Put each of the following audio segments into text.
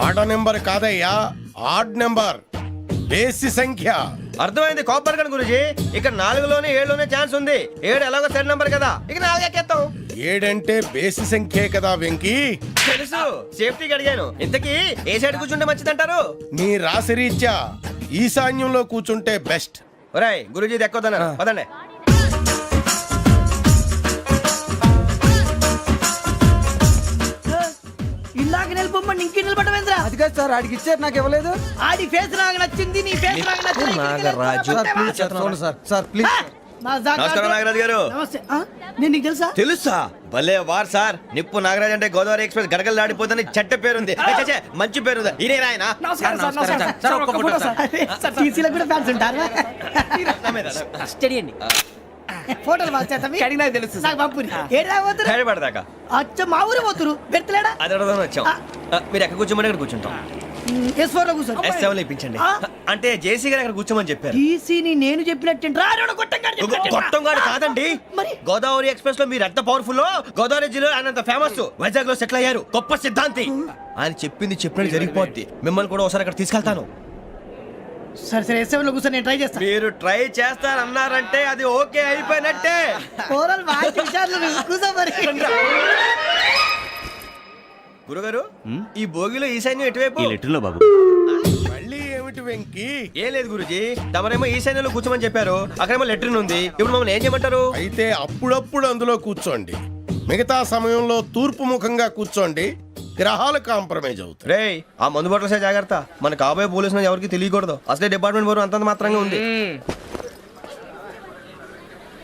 ఆడ నెంబర్ కాదయ్యా, odd number, బేసి సంఖ్య. అర్థమైంది కాపర్ కన్ గురుజీ. ఇక్కడ 4లోనే 7లోనే ఛాన్స్ ఉంది. 7 ఎలాగో సెడ్ నంబర్ కదా, ఇక 4 ఎక్కేస్తాం. 7 బేసి సంఖ్యే కదా వెంకీ. తెలుసు, సేఫ్టీకి అడిగాను. ఇంతకీ ఏ సైడ్ కూర్చుంటే మంచిదంటారు? నీ రాశి రీత్యా ఈశాన్యంలో కూర్చుంటే బెస్ట్. ఒరేయ్ గురుజీ దెక్కొద్దన్నారు, పదండి. ఇందాక నిలబొమ్మని ఇంకే నిలబడమేంద్రా? అది కాదు సార్, ఆడికి ఇచ్చారు, నాకు ఇవ్వలేదు. ఆడి ఫేస్ నాకు నచ్చింది, నీ ఫేస్ నాకు నచ్చింది. నాగరాజు. Sir please. నమస్కారం నాగరాజు గారు. నమస్తే. నేను నీకు తెలుసా? తెలుసా? భలే వార్ సార్. నిప్పు నాగరాజ్ అంటే గోదావరి ఎక్స్ప్రెస్ గడగలు దాడిపోతుంది చెట్ట పేరుంది. మంచి పేరుంది. ఇదే ఆయన. టీసీలో కూడా ఫ్యాన్స్ ఉంటారా? స్టడీ అండి. ఫోటోలు బాగా తెలుసు. నాకు పంపుని ఏడా పోతురు? హైదరాబాద్ అచ్చ మా ఊరు పోతురు. పెడతలేడా? అది అడగదామని వచ్చాం. మీరు ఎక్కడ కూర్చోమని అక్కడ కూర్చుంటాం. S4 లో కూర్చో. S7 లో ఇప్పించండి. అంటే జేసీ గారు అక్కడ కూర్చోమని చెప్పారు. టీసీని నేను చెప్పినట్టు గొట్టంగాడు కాదండి. గోదావరి ఎక్స్ప్రెస్ లో మీరు ఎంత పవర్ఫుల్, గోదావరి జిల్లా ఆయన ఫేమస్, వైజాగ్ లో సెటిల్ అయ్యారు, గొప్ప సిద్ధాంతి. ఆయన చెప్పింది చెప్పినట్టు జరిగిపోద్ది. మిమ్మల్ని కూడా ఒకసారి అక్కడ తీసుకెళ్తాను. సరే సరే, S7 లో కూర్చొని నేను ట్రై చేస్తాను. మీరు ట్రై చేస్తారన్నారంటే అది ఓకే అయిపోయినట్టే. గురుగారు, ఈ భోగిలో ఈశాన్యం ఎటువైపు? లెటర్లో బాబు. మళ్ళీ ఏమిటి వెంకీ? ఏం లేదు గురుజీ, తమరేమో ఈశాన్యంలో కూర్చోమని చెప్పారు, అక్కడేమో లెటర్ ఉంది. ఇప్పుడు మమ్మల్ని ఏం చేయమంటారు? అయితే అప్పుడప్పుడు అందులో కూర్చోండి, మిగతా సమయంలో తూర్పు ముఖంగా కూర్చోండి. గ్రహాలు కాంప్రమైజ్ అవుతాయి. రేయ్, ఆ మందు బాటలసే జాగ్రత్త. మన కాబోయే పోలీసులు ఎవరికి తెలియకూడదు. అసలే డిపార్ట్మెంట్ బోరు అంతంత మాత్రంగా ఉంది.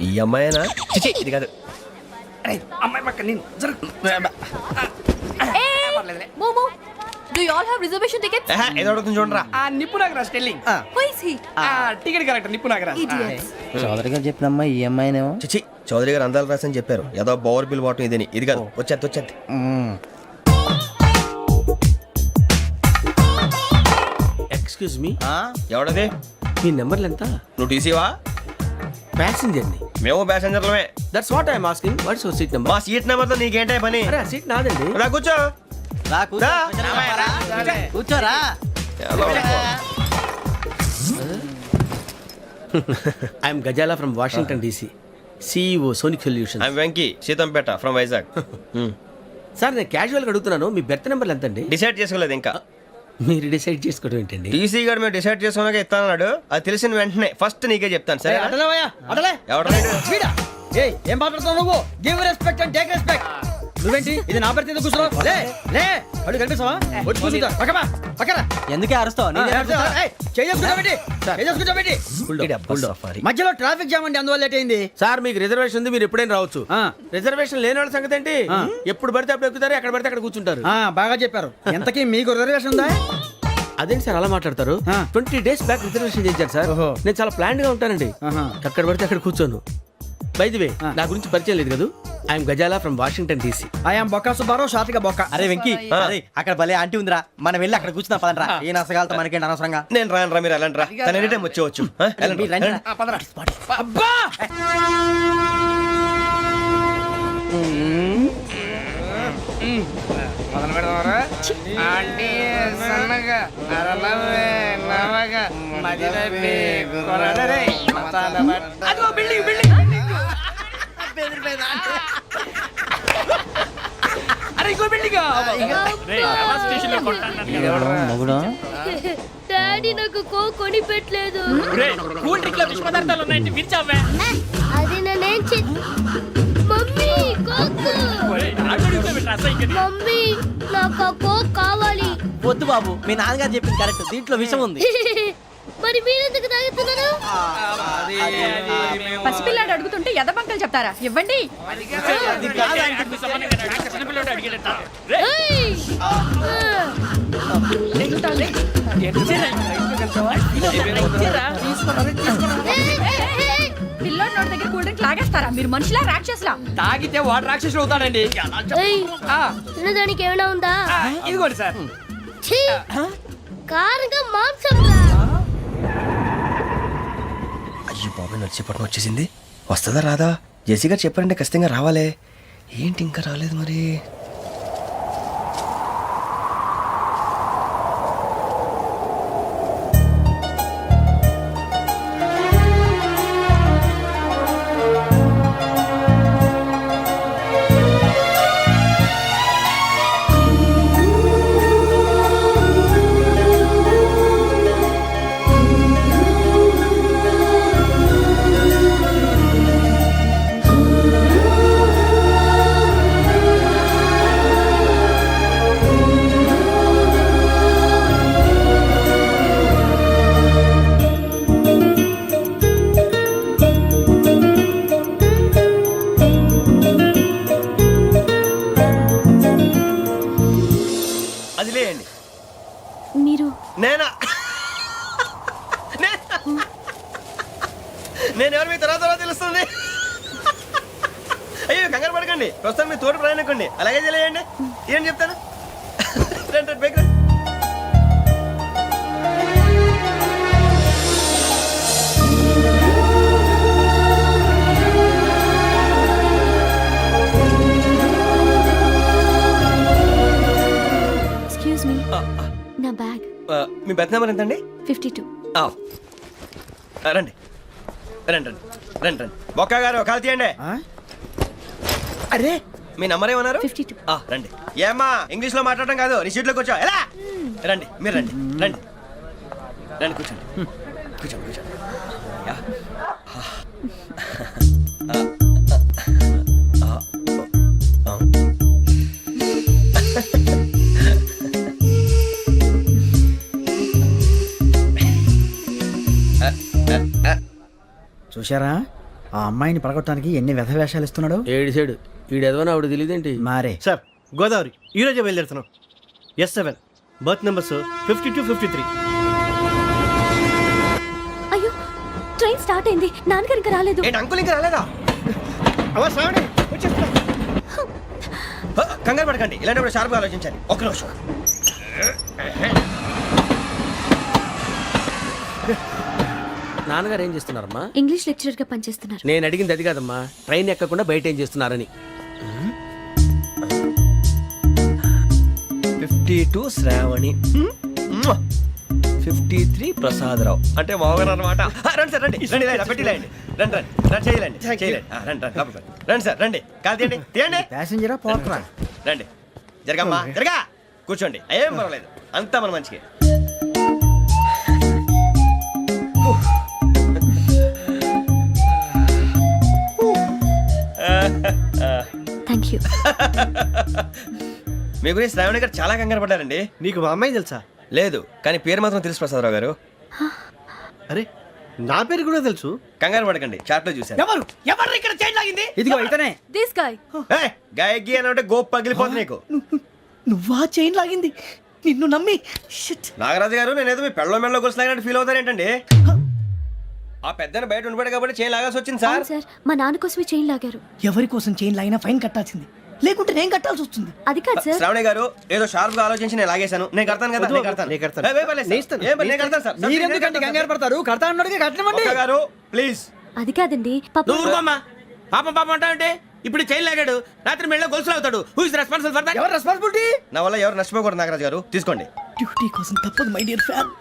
ఈ అమ్మాయినా? చిచి, ఇది కాదు. అమ్మాయి పక్క నేను Momo, do you all have reservation tickets? ఏదో అడుగుతుంది చూడరా. నిప్పు Nagaraj telling. Who is he? Ticket correct, నిప్పు నాగరాజ్. Idiots. చౌదరి గారు చెప్పినమ్మా ఈ అమ్మాయినేమో. చిచి, చౌదరి గారు అందాలు రాసని చెప్పారు. ఏదో బోర్ బిల్ వాటం ఇదని. ఇది కాదు, వచ్చేది. Excuse me, ఎవడది? మీ నెంబర్లు ఎంత? నువ్వు టీసీవా? ప్యాసింజర్ ని. మేము ప్యాసెంజర్లమే. That's what I'm asking. What's your seat number? మా సీట్ నెంబర్ తో నీకేంటే పని? అరే ఆ సీట్ నాదండి. రా కూర్చో. కూర్చోరా. I'm Gazala from Washington DC, CEO Sonic Solution. I'm Venky, Seethampeta from Vizag. Sir నేను క్యాజువల్గా అడుగుతున్నాను, మీ బెర్త్ నెంబర్లు ఎంతండి? డిసైడ్ చేసుకోలేదు ఇంకా. మీరు డిసైడ్ చేసుకోవడం ఏంటండి? టీసీ గారు మేము డిసైడ్ చేసుకున్నాక ఇస్తానన్నాడు. అది తెలిసిన వెంటనే ఫస్ట్ నీకే చెప్తాను. సరే ఎవడ ఏం మాట్లాడుతున్నావు నువ్వు? Give respect and take respect. నువ్వేంటి ఇది నా పరిస్థితి కూర్చున్నావు? లే లే, అడుగు కనిపిస్తావా? వచ్చి కూర్చుంటా. పక్కన ఎందుకే అరుస్తావు? మధ్యలో ట్రాఫిక్ జామ్ అండి, అందువల్ల లేట్ అయింది. సార్ మీకు రిజర్వేషన్ ఉంది, మీరు ఎప్పుడైనా రావచ్చు. రిజర్వేషన్ లేని వాళ్ళ సంగతి ఏంటి? ఎప్పుడు పడితే అప్పుడు ఎక్కుతారు, ఎక్కడ పడితే అక్కడ కూర్చుంటారు. బాగా చెప్పారు. ఎంతకీ మీకు రిజర్వేషన్ ఉందా? అదేంటి సార్ అలా మాట్లాడతారు? 20 days బ్యాక్ రిజర్వేషన్ చేశారు సార్. నేను చాలా ప్లాన్డ్ గా ఉంటానండి. ఎక్కడ పడితే అక్కడ కూర్చోను. బై ది వే, నా గురించి పరిచయం లేదు కదా. I'm Gazala from Washington DC. I'm Bokka Subbarao, షాతిక బొక్క. అరే వెంకీ, అక్కడ భలే ఆంటీ ఉందిరా, మనం వెళ్ళి అక్కడ కూర్చున్నా పదండ్రా. ఏ నసగాలతో మనకేంటి అనవసరంగా. నేను రాను రా, మీరు వెళ్ళండి రా. తన ఎనీ టైం వచ్చేవచ్చు. అబ్బా డాడీ నాకు కోక్ కొని పెట్టలేదు. అది నేనేం మమ్మీ కోక్. మమ్మీ నాకు ఆ కోక్ కావాలి. వద్దు బాబు, మీ నాన్నగారు చెప్పింది కరెక్ట్, దీంట్లో విషయం ఉంది. మరి మీరెందుకు తాగుతున్నారు? పసిపిల్లాడు అడుగుతుంటే ఎదబంకలు చెప్తారా? ఇవ్వండి. పిల్లోడి నోటి దగ్గర కూల్ డ్రింక్ లాగేస్తారా? మీరు మనుషులా రాక్షసులా? తాగితే వాడు రాక్షసుడు అవుతాడండి. తినడానికి ఏమైనా ఉందా? ఇదిగోండి సార్. కారంగా మాంసం. అయ్యో బాబాయ్, నడిచిపట్నం వచ్చేసింది. వస్తుందా రాదా? జేసీ గారు చెప్పారంటే ఖచ్చితంగా రావాలే. ఏంటి ఇంకా రాలేదు మరి? వదిలేయండి. మీరు నేనా? నేను ఎవరు మీ తర్వాత తెలుస్తుంది. అయ్యో కంగారు పడకండి, ప్రస్తుతం మీ తోటి ప్రయాణకండి. అలాగే తెలియండి. ఏం చెప్తాను. రండి రండి, బైక్ రండి. ఎక్స్క్యూజ్ మీ, నా బ్యాగ్. మీ బెత్ నెంబర్ ఎంతండి? 52. రండి రండి రండి రండి రండి. బొక్క గారు కాల్ తీయండి. అరే మీ నంబర్ ఏమన్నారు? 52. రండి. ఏమ్మా ఇంగ్లీష్ లో మాట్లాడడం కాదు, నీ సీట్లోకి వచ్చా. ఎలా రండి, మీరు రండి రండి రండి, కూర్చోండి కూర్చోండి కూర్చోండి. యా. చూశారా ఆ అమ్మాయిని పడగొట్టడానికి ఎన్ని వ్యధ వేషాలు ఇస్తున్నాడు. ఏడు సైడు ఈడెదవని ఆవిడ తెలియదేంటి. మారే సార్ గోదావరి ఈరోజే బయలుదేరుతున్నాం. S7 berth numbers 52, 53. అయ్యో, ట్రైన్ స్టార్ట్ అయింది. నాన్నగారు ఇంకా రాలేదు. ఏంటి అంకుల్ ఇంకా రాలేదా? కంగారు పడకండి, ఇలాంటప్పుడు షార్ప్గా ఆలోచించాలి. ఒక్క నిమిషం. నాన్నగారు ఏం చేస్తున్నారమ్మా? ఇంగ్లీష్ లెక్చరర్ గా పనిచేస్తున్నారు. నేను అడిగింది అది కాదమ్మా, ట్రైన్ ఎక్కకుండా బయట ఏం చేస్తున్నారని. 52 శ్రావణి, 53 ప్రసాదరావు అంటే మామగారు అనమాట. రండి సార్ రండి రండి, ఇలా పెట్టి లేండి. రండి రండి రండి, చేయలేండి చేయలేండి. రండి రండి లోపలికి రండి. రండి సార్ రండి, కాలు తీయండి తీయండి. ప్యాసింజరా పోట్రా. రండి, జరగమ్మా జరగా, కూర్చోండి. ఏం పర్వాలేదు, అంతా మన మంచిగా. Thank you. మీ గురించి శ్రావణి గారు చాలా కంగారు పడ్డారండి. నీకు మా అమ్మాయి తెలుసా? లేదు, కానీ పేరు మాత్రం తెలుసు ప్రసాదరావు గారు. అరే నా పేరు కూడా తెలుసు. కంగారు పడకండి, చాట్లో చూశాను. ఎవరు ఎవరు ఇక్కడ చైన్ లాగింది? ఇదిగో ఇతనే. This guy. గాయకి అని అంటే గోప్ పగిలిపోతుంది నీకు. నువ్వా చైన్ లాగింది? నిన్ను నమ్మి షిట్. నాగరాజు గారు, నేనేదో మీ పెళ్ళ మెళ్ళ గురిసిలాగినట్టు ఫీల్ అవుతారేంటండి? ఆ పెద్దని బయట ఉండిపోయాడు కాబట్టి చేయి లాగాల్సి వచ్చింది సార్. అవును సార్, మా నాన్న కోసమే చైన్ లాగారు. ఎవరి కోసం చైన్ లాగినా ఫైన్ కట్టాల్సింది, లేకుంటే నేను కట్టాల్సి వస్తుంది. అది కాదు సార్. శ్రావణి గారు ఏదో షార్ప్ గా ఆలోచించి నేను లాగేశాను. నేను కడతాను కదా, నేను కడతాను. నేను కడతాను. ఏ, పర్లేదు సార్. ఏం పర్లేదు, నేను కడతాను సార్. మీరెందుకంటే కంగారు పడతారు? కడతా అన్నాడుగా కట్టమండి. ఒక్క గారు ప్లీజ్. అది కాదండి, పాప. నువ్వు ఊరుకోమ్మా. పాపం పాపం అంటావంటే ఇప్పుడు చైన్ లాగాడు, రాత్రి మెళ్ళ గొలుసులు అవుతాడు. Who is responsible for that? ఎవరు రెస్పాన్సిబిలిటీ? నా వల్ల ఎవరు నష్టపోకూడదు నాగరాజు గారు, తీసుకోండి. డ్యూటీ కోసం తప్పదు మై డియర్ ఫ్యాన్,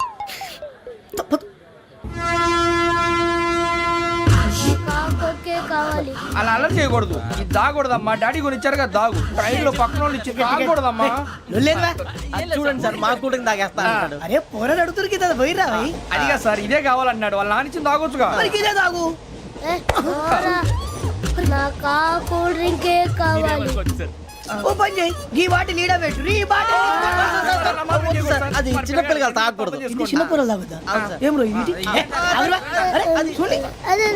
తప్పదు. కావాలి. అలా అలర్ట్ చేయకూడదు. ఇది దాగకూడదమ్మా. డాడీ కొని ఇచ్చారు కదా, దాగు. ట్రైన్ లో పక్కన వాళ్ళు ఇచ్చి దాగకూడదమ్మా. చూడండి సార్, మా కూడా తాగేస్తా అంటాడు. అరే పోరాడు అడుగుతారు కదా, పోయిరా భయ్. అడిగా సార్, ఇదే కావాలన్నాడు. వాళ్ళ నాన్న ఇచ్చింది తాగొచ్చుగా. మరి ఇదే తాగు. నాకు ఆ కూల్ డ్రింకే కావాలి. ఓ పని చేయి, ఈ బాటి లీడ పెట్టు. ఈ బాటి అది చిన్నపిల్లలు తాగకూడదు. ఇది చిన్న పొరలు తాగుతా. ఏం రో ఇది? అవునురా? అరే అది చూడండి. అదే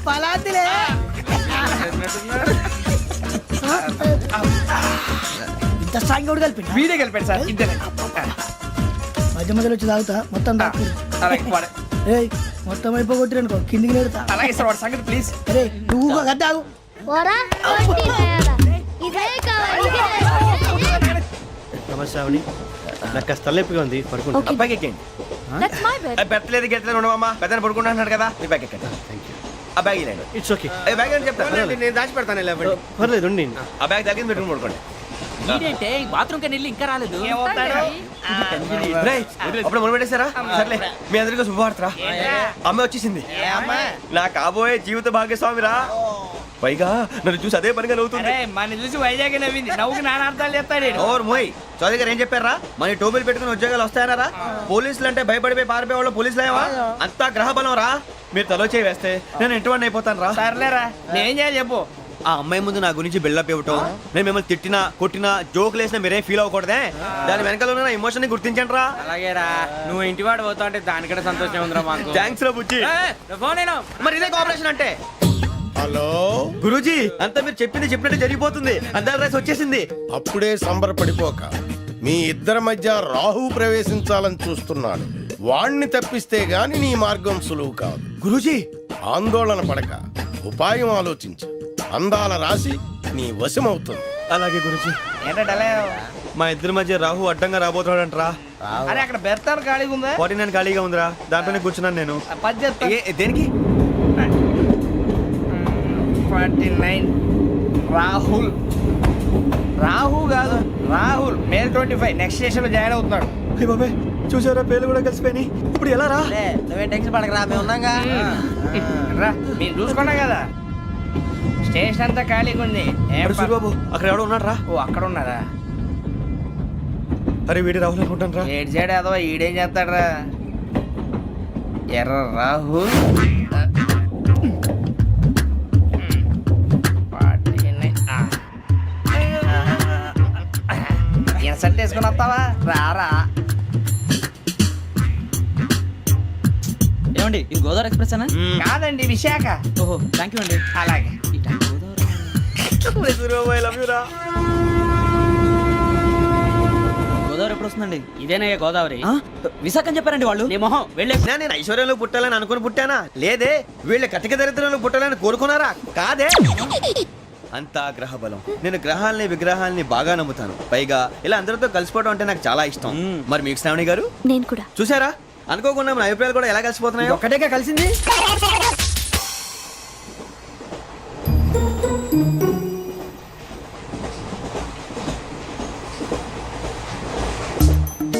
పలాతిలే. ఇంత స్ట్రాంగ్ కూడా కలిపి వీడే గెలిపాడు సార్, ఇద్దరే. మధ్య మధ్యలో వచ్చి తాగుతా, మొత్తం తాగు. అలాగే వాడు. ఏయ్ మొత్తం అయిపోగొట్టిరనుకో కిందికి నేడుతా. అలాగే సార్, వాడి సంగతి ప్లీజ్. అరే నువ్వు కదా తాగు. పోరా, వట్టి తేడా. ఇదే కావాలి, ఇదే. నమస్తే శ్రావణి, నాకు కాస్త తలెప్పిగా ఉంది, పడుకుంటా. Okay. అబ్బాయికి ఎక్కండి. That's my bed. పెట్టలేదు గెట్టలేదు ఉండవమ్మా. పెద్దని పడుకుంటున్నాడు కదా, మీ బ్యాగ్ ఎక్కండి. ఆ బ్యాగ్ ఇలాండి. It's okay. బ్యాగ్ అని చెప్తాను. నేను దాచి పెడతాను. పర్లేదు ఉండి. ఆ బ్యాగ్ తగ్గింది పెట్టుకుని పడుకోండి. బాత్రూమ్ కని వెళ్ళి ఇంకా రాలేదు. రేయ్, అప్పుడు మొదలు పెట్టేశారా? సర్లే, మీ అందరికీ శుభవార్తరా. అమ్మాయి వచ్చేసింది. నా కాబోయే జీవిత భాగ్యస్వామిరా. పైగా నన్ను చూసి అదే పనిగా నవ్వుతుంది. మన చూసి వైజాగ్ నవ్వింది. నవ్వుకి నాన్న అర్థాలు చెప్తాడు. ఓర్ మోయ్, చౌదరి గారు ఏం చెప్పారా? మన టోబీలు పెట్టుకుని ఉద్యోగాలు వస్తాయనరా? పోలీసులు అంటే భయపడిపోయి పారిపోయే వాళ్ళు పోలీసులు అయ్యవా? అంతా గ్రహ బలం రా. మీరు తలో చేయి వేస్తే నేను ఇంటివాడిని అయిపోతాను రా. సర్లేరా, నేనేం చేయాలి చెప్పు. ఆ అమ్మాయి ముందు నా గురించి బిల్డప్ ఇవ్వటం, నేను మిమ్మల్ని తిట్టినా కొట్టినా జోకులు వేసినా మీరేం ఫీల్ అవ్వకూడదే. దాని వెనకాల ఉన్న ఎమోషన్ ని గుర్తించండి రా. అలాగేరా, నువ్వు ఇంటివాడు పోతా అంటే దానికంటే సంతోషం ఉందిరా మాకు. థ్యాంక్స్ రా బుజ్జి. ఫోన్ అయినా మరి ఇదే కోఆపరేషన్ అంటే. హలో, గురూజీ అంతా మీరు చెప్పింది చెప్పినట్టు జరిగిపోతుంది. అందాల రైస్ వచ్చేసింది. అప్పుడే సంబరపడిపోక. మీ ఇద్దరి మధ్య రాహు ప్రవేశించాలని చూస్తున్నాడు. వాణ్ణి తప్పిస్తే గాని నీ మార్గం సులువు కాదు. గురూజీ ఆందోళన పడక ఉపాయం ఆలోచించు. అందాల రాశి నీ వశమవుతుంది. అలాగే గురూజీ. ఏంటంటే మా ఇద్దరి మధ్య రాహు అడ్డంగా రాబోతున్నాడంట్రా. అరే అక్కడ బెర్తాను ఖాళీగా ఉందా? 49 ఖాళీగా ఉందిరా, దాంట్లోనే కూర్చున్నాను నేను. పది చెప్తా. దేనికి? 49 రాహుల్. రాహు కాదు రాహుల్. మే 25 నెక్స్ట్ స్టేషన్ లో జాయిన్ అవుతున్నాడు. అయ్య బాబాయ్, చూసారా పేర్లు కూడా కలిసిపోయినాయి. ఇప్పుడు ఎలా రా? నువ్వే టెన్షన్ పడకరా, మేము ఉన్నాగా. రా మీరు చూసుకున్నా కదా, స్టేషన్ అంతా ఖాళీగా ఉంది. ఏం అరే సూరిబాబు, అక్కడ ఎవడో ఉన్నాడు రా. ఓ అక్కడ ఉన్నారా? అరే వీడి రాహుల్ అనుకుంటాను రా. ఏడు సైడ్ అదో ఈడేం చేస్తాడరా? ఎర్ర రాహుల్. ఇన్సల్ట్ వేసుకుని వస్తావా? రారా. ఏమండి ఇది గోదావరి ఎక్స్ప్రెస్ అనా? కాదండి విశాఖ. ఓహో థ్యాంక్ యూ అండి. అలాగే. సూరిబాబు ఐ లవ్ యు రా. గోదావరి ఎప్పుడు వస్తుందండి? ఇదేనయ్య గోదావరి. విశాఖ అని చెప్పారండి వాళ్ళు. నీ మొహం వెళ్ళే. నేను ఐశ్వర్యంలో పుట్టాలని అనుకుని పుట్టానా? లేదే. వీళ్ళ కటిక దరిద్రంలో పుట్టాలని కోరుకున్నారా? కాదే. అంతా గ్రహ బలం. నేను గ్రహాలని విగ్రహాలని బాగా నమ్ముతాను. పైగా ఇలా అందరితో కలిసిపోవడం అంటే నాకు చాలా ఇష్టం. మరి మీకు శ్రావణి గారు? నేను కూడా. చూసారా, అనుకోకుండా మన అభిప్రాయాలు కూడా ఎలా కలిసిపోతున్నాయో. ఒక్కటేగా కలిసింది.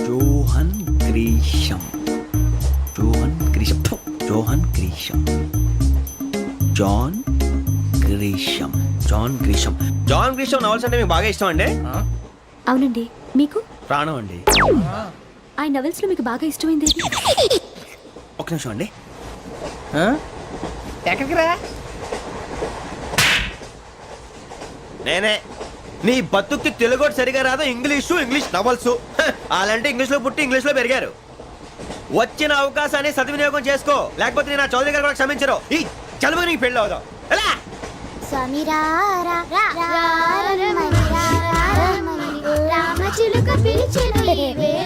Johan Grisham. Johan Grisham. Johan Grisham. John Grisham. John Grisham. John Grisham novels అంటే మీకు బాగా ఇష్టం అండి? అవునండి. మీకు? ప్రాణం అండి. ఆ నవెల్స్ లో మీకు బాగా ఇష్టమైంది ఏది? ఒక నిమిషం అండి. ఎక్కడికి రా? నేనే. నీ బతుక్కి తెలుగు సరిగా రాదు, ఇంగ్లీష్ నవల్స్. అలాంటి ఇంగ్లీష్ లో పుట్టి ఇంగ్లీష్ లో పెరిగారు. వచ్చిన అవకాశాన్ని సద్వినియోగం చేసుకో, లేకపోతే నేను నా చౌదరి గారు కూడా క్షమించరు. ఈ చదువు నీకు పెళ్ళి అవుదాం. ఎలా?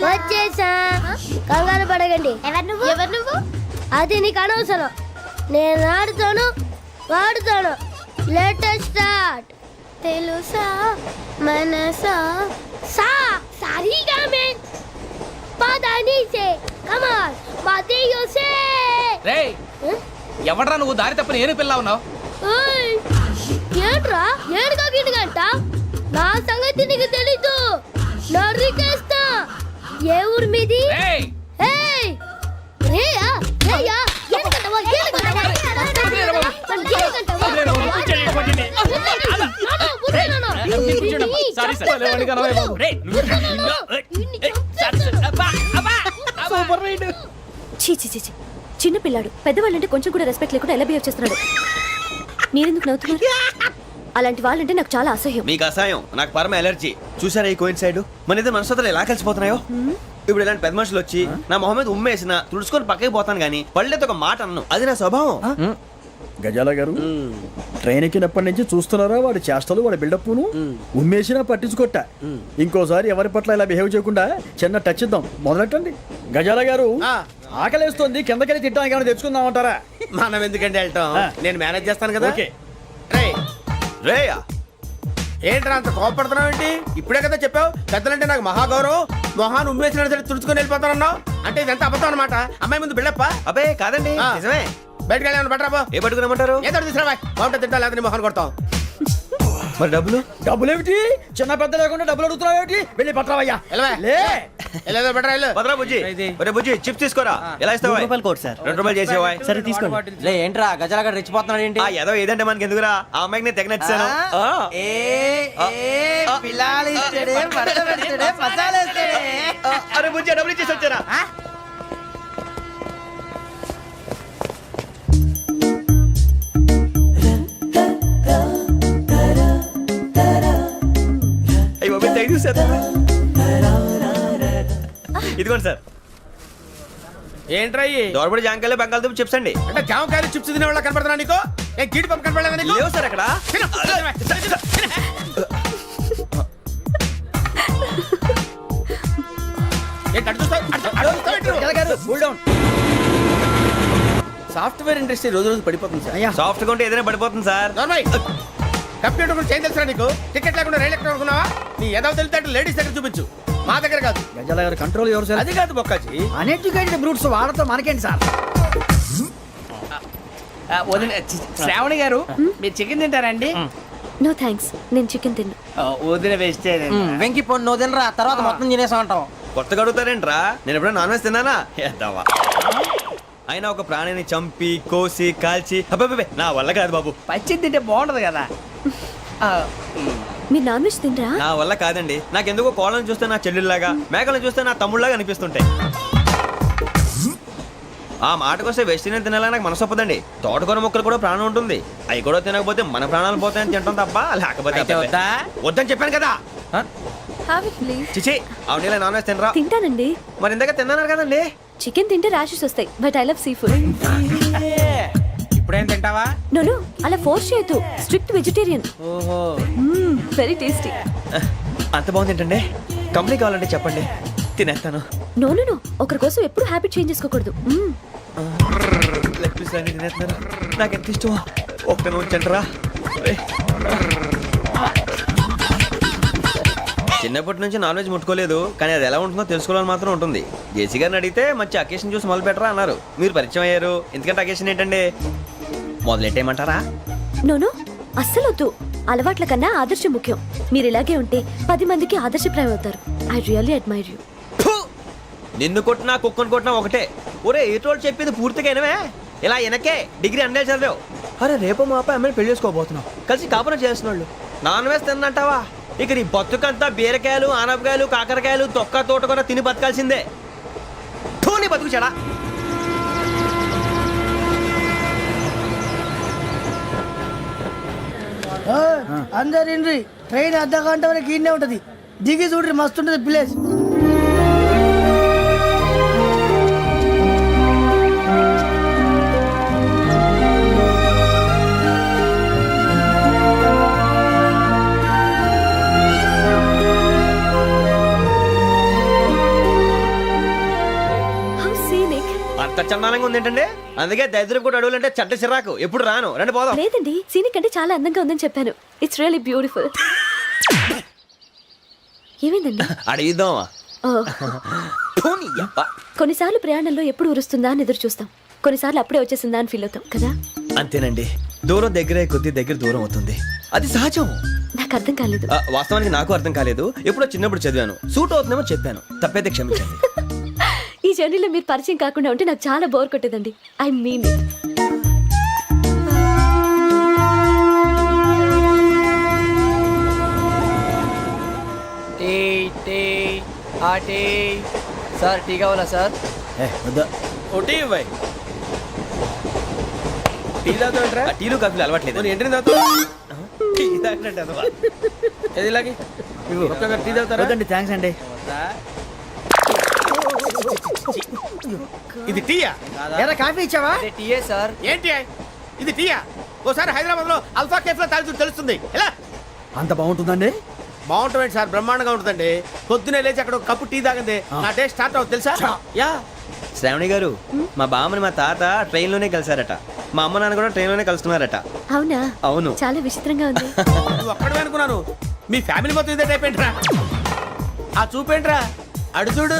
వచ్చేసా. కంగారు పడకండి. ఎవరు నువ్వు? అది నీకు అనవసరం. నేను ఆడుతాను, వాడుతాను. Latest start. తెలుసా మనసా సా సారీగా మెన్ పదని సే కమాన్ మదియో సే. రేయ్ ఎవడ్రా నువ్వు? దారి తప్పని ఏను పిల్ల ఉన్నావు? ఓయ్ ఏంట్రా ఏడుగా గిడుగంట? నా సంగతి నీకు తెలీదు. నరికేస్తా. ఏ ఊరు మీది? రేయ్ ఏయ్ రేయా రేయా ఏడుగంటవా ఏడుగంటవా చిన్న పిల్లాడు పెద్దవాళ్ళంటే కొంచెం కూడా రెస్పెక్ట్ లేకుండా ఎలా బిహేవ్ చేస్తున్నాడు. మీరెందుకు నవ్వుతున్నారు? అలాంటి వాళ్ళంటే నాకు చాలా అసహ్యం. మీకు అసహాయం, నాకు పరమ ఎలర్జీ. చూసారా ఈ కోయిన్ సైడ్? మన ఇద్దరు మనసులు ఎలా కలిసిపోతున్నాయో. ఇప్పుడు ఇలాంటి పెద్ద మనుషులు వచ్చి నా మొహం మీద ఉమ్మేసిన తుడుచుకొని పక్కకి పోతాను కానీ పళ్ళేతో ఒక మాట అన్ను. అది నా స్వభావం. గజాల గారు ట్రైన్ ఎక్కినప్పటి నుంచి చూస్తున్నారా వాడి చేష్టలు, వాడి బిల్డప్ను? ఉమ్మేసినా పట్టించుకోట. ఇంకోసారి ఎవరి పట్ల ఇలా బిహేవ్ చేయకుండా చిన్న టచ్ ఇద్దాం. మొదలెట్టండి. గజాల గారు ఆకలేస్తుంది, కిందకెళ్ళి తిట్టడానికి ఏమైనా తెచ్చుకుందామంటారా? మనం ఎందుకంటే వెళ్తాం, నేను మేనేజ్ చేస్తాను కదా. ఓకే. రేయా ఏంట్రా అంత కోపడుతున్నావు ఏంటి? ఇప్పుడే కదా చెప్పావు పెద్దలంటే నాకు మహాగౌరవం, మొహాన్ని ఉమ్మేసిన సరే తుడుచుకొని వెళ్ళిపోతానన్నావు. అంటే ఇదంతా అబద్ధం అనమాట. అమ్మాయి ముందు బిల్డప్ప? అబ్బే కాదండి, నిజమే. బయటకు వెళ్ళాను బట్రాబో. ఏ పట్టుకురమ్మంటారు? ఏదో తీసుకురా బాగుంటుంది తింటా, లేదా మొహాన్ని కొడతాం. మరి డబ్బులు? డబ్బులేమిటి? చిన్న పెద్ద లేకుండా డబ్బులు అడుగుతున్నావు ఏమిటి? వెళ్ళి పట్టరావయ్యా. వెళ్ళేదో బట్రా వెళ్ళు. భద్రా బుజ్జి, ఒరే బుజ్జి చిప్స్ తీసుకోరా. ఎలా ఇస్తావా? రూపాయలు కోట్ సార్. 2 రూపాయలు చేసేవా? సరే తీసుకోండి. లే ఏంట్రా గజాల గడ రెచ్చిపోతున్నాడు ఏంటి? ఏదో ఏదంటే మనకి ఎందుకురా, ఆ అమ్మాయికి నేను తెగ నచ్చాను. అరే బుజ్జి డబ్బులు ఇచ్చేసి వచ్చారా? ఇదిగోండి సార్. ఏంట్రా దోరబడి జాంకాయలు బంగాళదుంప చిప్స్ అండి. అంటే జామకాయలు చిప్స్ తినే వాళ్ళ కనపడుతున్నా నీకు? ఏ జీడిపప్పు కనపడలేదా నీకు? లేవు సార్ అక్కడ. ఏంటి అటు చూస్తావు? అటు చూస్తావు ఏంటి నువ్వు? Cool down. సాఫ్ట్వేర్ ఇండస్ట్రీ రోజు రోజు పడిపోతుంది సార్. అయ్యా సాఫ్ట్ గా ఉంటే ఏదైనా పడిపోతుంది సార్. నార్మల్ కంప్యూటర్ గురించి ఏం తెలుసా నీకు? టికెట్ లేకుండా రైలు ఎక్కడ అనుకున్నావా? నీ ఏదో తెలితే లేడీస్ దగ్గర చూపించు, మా దగ్గర కాదు. గజాల గారు కంట్రోల్ ఎవరు సార్? అది కాదు బొక్కాజీ. అన్ఎడ్యుకేటెడ్ బ్రూట్స్ వాళ్ళతో మనకేంటి సార్? శ్రావణి గారు మీరు చికెన్ తింటారండి? నో థ్యాంక్స్, నేను చికెన్ తిన్నా. వదిన వేస్తే వెంకి పొన్ను నువ్వు తినరా, తర్వాత మొత్తం తినేసా ఉంటాం. కొత్తగా అడుగుతారేంట్రా? నేను ఎప్పుడైనా నాన్ వెజ్ తిన్నానా? ఎద్దావా. అయినా ఒక ప్రాణిని చంపి కోసి కాల్చి అబ్బబ్బబ్బే, నా వల్ల కాదు బాబు. పచ్చి తింటే బాగుంటది కదా. మీరు నాన్ వెజ్ తినరా? నా వల్ల కాదండి. నాకెందుకో కోళ్ళని చూస్తే నా చెల్లెళ్ళలాగా, మేకలను చూస్తే నా తమ్ముళ్ళలాగా అనిపిస్తుంటాయి. ఆ మాటకొస్తే వెస్టిరియన్ తినాలని నాకు మనసు ఒప్పదండి. తోటకూర మొక్కలు కూడా ప్రాణం ఉంటుంది. అవి కూడా తినకపోతే మన ప్రాణాలు పోతాయని తింటాం తప్ప లేకపోతే అబ్బబ్బే. వద్దని చెప్పాను కదా. Have it, please. చిచి అవునీ నాన్ వెజ్ తినరా? తింటానండి. మరి ఇందాక తిన్నాను కదండి. చికెన్ తింటే ర్యాషెస్ వస్తాయి, but I love sea food. ఇప్పుడేం తింటావా? నో అలా ఫోర్స్ చేయొద్దు. Strict vegetarian. ఓహో వెరీ టేస్టీ. అంత బాగుంది ఏంటండి? కంపెనీ కావాలంటే చెప్పండి, తినేస్తాను. నో ఒకరి కోసం ఎప్పుడు హ్యాబిట్ చేంజ్ చేసుకోకూడదు. లెగ్ పీస్ అన్ని తినేస్తున్నాను. నాకు ఎంత ఇష్టం. ఒకటే ఉంచండి రా. చిన్నప్పటి నుంచి నాన్ వెజ్ ముట్టుకోలేదు, కానీ అది ఎలా ఉంటుందో తెలుసుకోవాలని మాత్రం ఉంటుంది. జేసీ గారిని అడిగితే మంచి అకేషన్ చూసి మొదలు పెట్టరా అన్నారు. మీరు పరిచయం అయ్యారు, ఎందుకంటే అకేషన్ ఏంటండి? మొదలెట్టేయమంటారా? నో అస్సలు వద్దు. అలవాట్ల కన్నా ఆదర్శం ముఖ్యం. మీరు ఇలాగే ఉంటే 10 మందికి ఆదర్శప్రాయం అవుతారు. I really admire you. నిన్ను కొట్టినా కుక్కను కొట్టినా ఒకటే. ఒరే ఏటోళ్ళు చెప్పింది పూర్తిగా వినవే. ఇలా వెనకే డిగ్రీ అన్నే చదివావు. అరే రేపు మా అబ్బాయి అమ్మని పెళ్లి చేసుకోబోతున్నావు, కలిసి కాపురం చేసిన వాళ్ళు నాన్ వెజ్ తిన్నంటావా? ఇక నీ బతుకంతా బీరకాయలు ఆనపకాయలు కాకరకాయలు తొక్క తోట కూడా తిని బతకాల్సిందే. నీ బతుకు చెడా. అందరు ఇండ్రి, ట్రైన్ అర్ధ గంట వరకు ఇన్నే ఉంటది. దిగి చూడ్రి, మస్తు ఉంటది ప్లేస్. అంత చందానంగా ఉంది ఏంటండి? అందుకే దరిద్రం కూడా అడవులంటే చెడ్డ చిరాకు. ఎప్పుడు రాను, రండి పోదాం. లేదండి, సీనిక్ అంటే చాలా అందంగా ఉందని చెప్పాను. It's really beautiful. ఏమైందండి? అడిగిద్దామా? కొన్నిసార్లు ప్రయాణంలో ఎప్పుడు ఉరుస్తుందా అని ఎదురు చూస్తాం, కొన్నిసార్లు అప్పుడే వచ్చేసిందా అని ఫీల్ అవుతాం కదా. అంతేనండి, దూరం దగ్గరే కొద్ది దగ్గర దూరం అవుతుంది. అది సహజం. నాకు అర్థం కాలేదు. వాస్తవానికి నాకు అర్థం కాలేదు. ఎప్పుడో చిన్నప్పుడు చదివాను, సూట్ అవుతుందేమో చెప్పాను, తప్పైతే క్షమించండి. ఈ జర్నీలో మీరు పరిచయం కాకుండా ఉంటే నాకు చాలా బోర్ కొట్టేదండి. I mean it. Sir tea కావాలా సార్? ఒకటి ఇవ్వాలి. టీ తాగుతాంట్రా? టీలు కాఫీలు అలవాట్లేదు. ఏంటి తాగుతావు? టీ తాగినట్టు అదవా. ఏది ఇలాగే ఒక్కొక్కరు టీ తాగుతారా? థ్యాంక్స్ అండి. ఇది టీయా? ఎరా కాఫీ ఇచ్చావా? టీయే సార్. ఏంటి ఇది టీయా? ఓసారి హైదరాబాద్ లో అల్ఫా కేఫ్ లో తాగుతూ తెలుస్తుంది. ఎలా అంత బాగుంటుందండి? బాగుంటుంది సార్, బ్రహ్మాండంగా ఉంటుందండి. పొద్దునే లేచి అక్కడ ఒక కప్పు టీ తాగింది నా డే స్టార్ట్ అవుతుంది తెలుసా? యా. శ్రావణి గారు, మా బామ్మని మా తాత ట్రైన్ లోనే కలిసారట. మా అమ్మ నాన్న కూడా ట్రైన్ లోనే కలుస్తున్నారట. అవునా? అవును. చాలా విచిత్రంగా ఉంది. నువ్వు ఒక్కడే అనుకున్నాను, మీ ఫ్యామిలీ మొత్తం ఇదే టైప్ ఏంట్రా? ఆ చూపేంట్రా, అడు చూడు.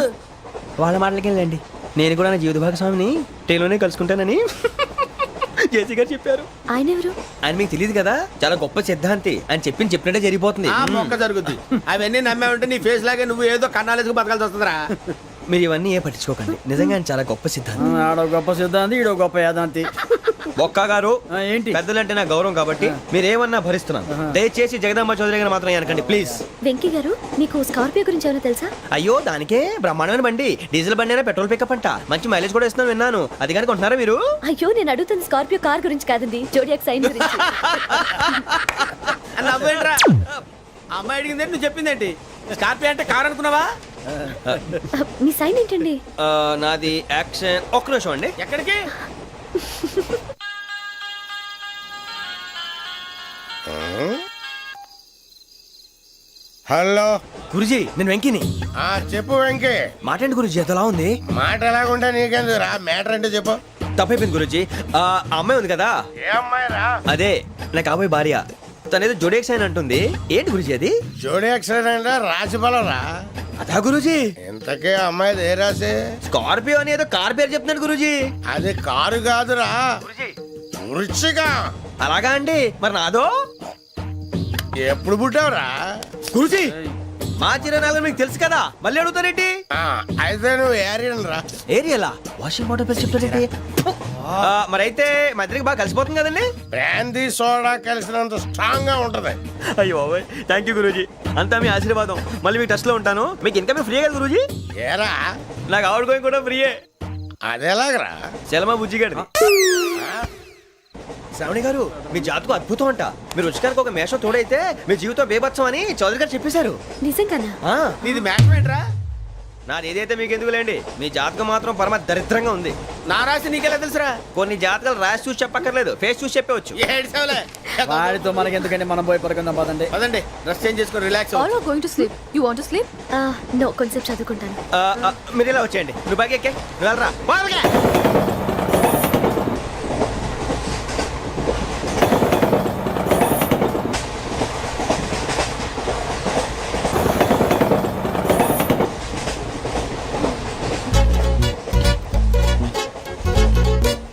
వాళ్ళ మాటలకి వెళ్ళండి. నేను కూడా నా జీవిత భాగస్వామిని ట్రైన్ లోనే కలుసుకుంటానని జేసీ గారు చెప్పారు. ఆయన ఎవరు? ఆయన మీకు తెలియదు కదా, చాలా గొప్ప సిద్ధాంతి. అని చెప్పినట్టే జరిగిపోతుంది. ఆ మొక్క జరుగుద్ది. అవన్నీ నమ్మావంటే నీ ఫేస్ లాగే నువ్వు ఏదో కన్నాలేసుకు బతకాల్సి వస్తుందిరా. మీరు ఇవన్నీ ఏ పట్టించుకోకండి. నిజంగా ఆయన చాలా గొప్ప సిద్ధాంతి. ఆడో గొప్ప సిద్ధాంతి, ఈడో గొప్ప యాదాంతి. ఒక్క గారు, ఏంటి? పెద్దలంటే నా గౌరవం కాబట్టి మీరేమన్నా భరిస్తున్నాను. దయచేసి జగదాంబ చౌదరి గారు మాత్రం అనకండి ప్లీజ్. వెంకీ గారు, మీకు స్కార్పియో గురించి ఏమైనా తెలుసా? అయ్యో దానికే బ్రహ్మాండమైన బండి. డీజిల్ బండి అయినా పెట్రోల్ పికప్ అంట. మంచి మైలేజ్ కూడా ఇస్తున్నాను విన్నాను. అది కానీ కొంటున్నారా మీరు? అయ్యో నేను అడుగుతుంది స్కార్పియో కార్ గురించి కాదండి, జోడియాక్ సైన్ గురించి. నవ్వేంట్రా? అమ్మాయి అడిగింది నువ్వు చెప్పిందేంటి? స్కార్పియో అంటే కార్ అనుకున్నావా? మీ సైన్ ఏంటండి? నాది యాక్షన్. ఒక్క నిమిషం అండి. ఎక్కడికి? హలో. గురుజీ నేను వెంకిని. చెప్పు వెంకీ. మాటండి గురుజీ ఎంతలా ఉంది? మాట ఎలాగుంటా నీకెందుకు రా, మ్యాటర్ అంటే చెప్పు. తప్పైపోయింది గురుజీ. ఆ అమ్మాయి ఉంది కదా, ఏ అమ్మాయి రా? అదే నా కాబోయే భార్య. తనేదో జోడేక్స్ అని అంటుంది. ఏంటి గురుజీ అది? జోడి యాక్సిడెంట్ రాసి బలరా. అదా గురుజీ? ఇంతకే అమ్మాయిది ఏ రాసి? స్కార్పియో అని ఏదో కార్ పేరు చెప్తున్నాడు గురుజీ. అది కారు కాదురా, వృచ్చిక. అలాగా అండి, మరి నాదో? ఎప్పుడు పుట్టావురా? గురుజీ మా చిరనాలు మీకు తెలుసు కదా, మళ్ళీ అడుగుతారేంటి? అయితే నువ్వు ఏరియన్ రా. ఏరియలా? వాషింగ్ వాటర్ పేరు చెప్తారేంటి? మరైతే మా ఇద్దరికి బాగా కలిసిపోతుంది కదండి. బ్రాందీ సోడా కలిసినంత స్ట్రాంగ్ గా ఉంటది. అయ్యో థ్యాంక్ యూ గురూజీ, అంతా మీ ఆశీర్వాదం. మళ్ళీ మీకు టచ్ లో ఉంటాను. మీకు ఇంకా ఫ్రీ కదా గురూజీ? ఏరా, నాకు ఆవిడ గోయింగ్ కూడా ఫ్రీయే. అదేలాగరా? చలమా బుజ్జి గారిది. శ్రావణి గారు మీ జాతకు అద్భుతం అంట. మీరు రుచికారికి ఒక మేషం తోడైతే మీ జీవితం బేబత్సం అని చౌదరి గారు చెప్పేశారు. నిజంగానా? నీది మేషం ఏంట్రా? నాది ఏదైతే మీకు ఎందుకులేండి, మీ జాతకం మాత్రం పరమ దరిద్రంగా ఉంది. నా రాసి నీకెలా తెలుసురా? కొన్ని జాతకాలు రాసి చూసి చెప్పక్కర్లేదు, ఫేస్ చూసి చెప్పవచ్చు. వాడితో మనకి ఎందుకంటే మనం పోయి పడుకుందాం పదండి. పదండి, డ్రెస్ చేంజ్ చేసుకొని relax. All are going to sleep. You want to sleep? No, కొంచెం చదువుకుంటాను. మీరు ఇలా వచ్చేయండి. నువ్వు బాగా ఎక్కే, నువ్వు వెళ్ళరా.